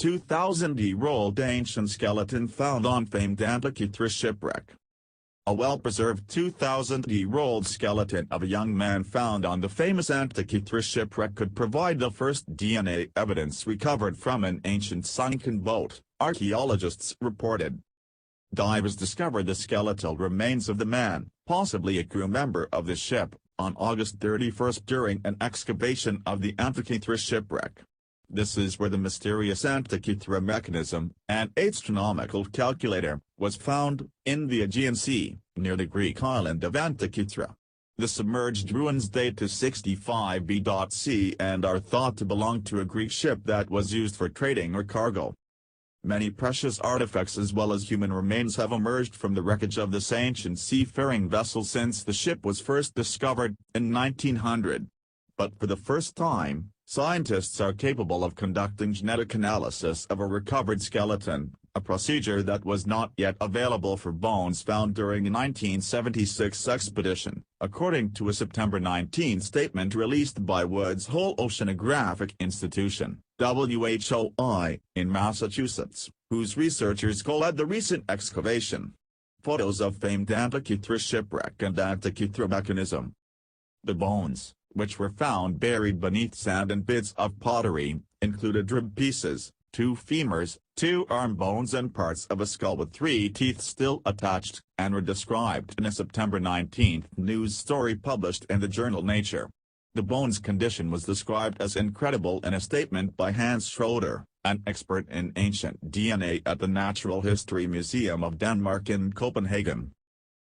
2,000-year-old ancient skeleton found on famed Antikythera shipwreck. A well-preserved 2,000-year-old skeleton of a young man found on the famous Antikythera shipwreck could provide the first DNA evidence recovered from an ancient sunken boat, archaeologists reported. Divers discovered the skeletal remains of the man, possibly a crew member of the ship, on August 31 during an excavation of the Antikythera shipwreck. This is where the mysterious Antikythera mechanism, an astronomical calculator, was found, in the Aegean Sea, near the Greek island of Antikythera. The submerged ruins date to 65 BC and are thought to belong to a Greek ship that was used for trading or cargo. Many precious artifacts as well as human remains have emerged from the wreckage of this ancient seafaring vessel since the ship was first discovered, in 1900. But for the first time, scientists are capable of conducting genetic analysis of a recovered skeleton, a procedure that was not yet available for bones found during a 1976 expedition, according to a September 19 statement released by Woods Hole Oceanographic Institution, WHOI, in Massachusetts, whose researchers co-led the recent excavation. Photos of famed Antikythera shipwreck and Antikythera mechanism. The bones, which were found buried beneath sand and bits of pottery, included rib pieces, 2 femurs, 2 arm bones and parts of a skull with 3 teeth still attached, and were described in a September 19 news story published in the journal Nature. The bones' condition was described as incredible in a statement by Hans Schroeder, an expert in ancient DNA at the Natural History Museum of Denmark in Copenhagen.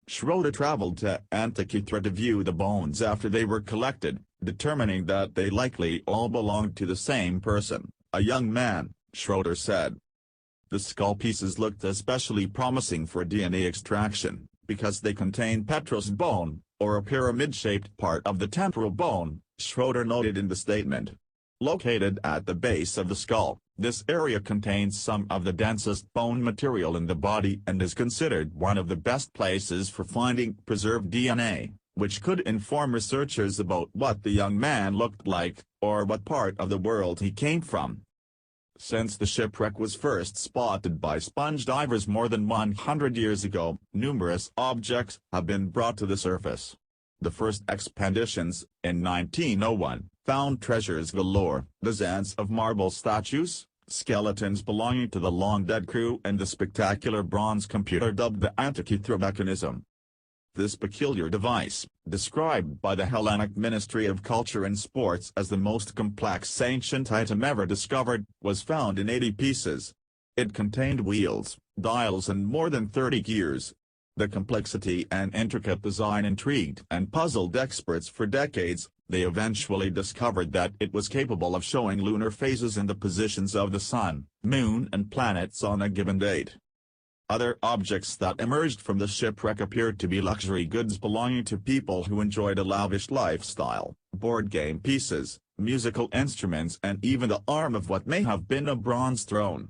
Schroeder traveled to Antikythera to view the bones after they were collected, determining that they likely all belonged to the same person, a young man, Schroeder said. The skull pieces looked especially promising for DNA extraction, because they contained petrous bone, or a pyramid-shaped part of the temporal bone, Schroeder noted in the statement. Located at the base of the skull, this area contains some of the densest bone material in the body and is considered one of the best places for finding preserved DNA, which could inform researchers about what the young man looked like, or what part of the world he came from. Since the shipwreck was first spotted by sponge divers more than 100 years ago, numerous objects have been brought to the surface. The first expeditions, in 1901, found treasures galore, dozens of marble statues, skeletons belonging to the long-dead crew and the spectacular bronze computer dubbed the Antikythera mechanism. This peculiar device, described by the Hellenic Ministry of Culture and Sports as the most complex ancient item ever discovered, was found in 80 pieces. It contained wheels, dials and more than 30 gears. The complexity and intricate design intrigued and puzzled experts for decades. They eventually discovered that it was capable of showing lunar phases and the positions of the sun, moon and planets on a given date. Other objects that emerged from the shipwreck appeared to be luxury goods belonging to people who enjoyed a lavish lifestyle, board game pieces, musical instruments and even the arm of what may have been a bronze throne.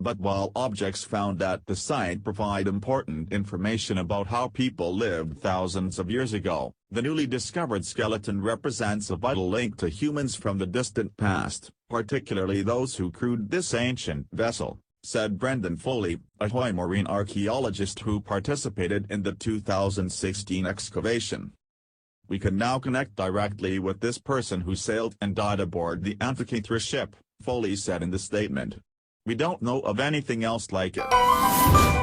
But while objects found at the site provide important information about how people lived thousands of years ago, the newly discovered skeleton represents a vital link to humans from the distant past, particularly those who crewed this ancient vessel, said Brendan Foley, a Hoy marine archaeologist who participated in the 2016 excavation. We can now connect directly with this person who sailed and died aboard the Antikythera ship, Foley said in the statement. We don't know of anything else like it.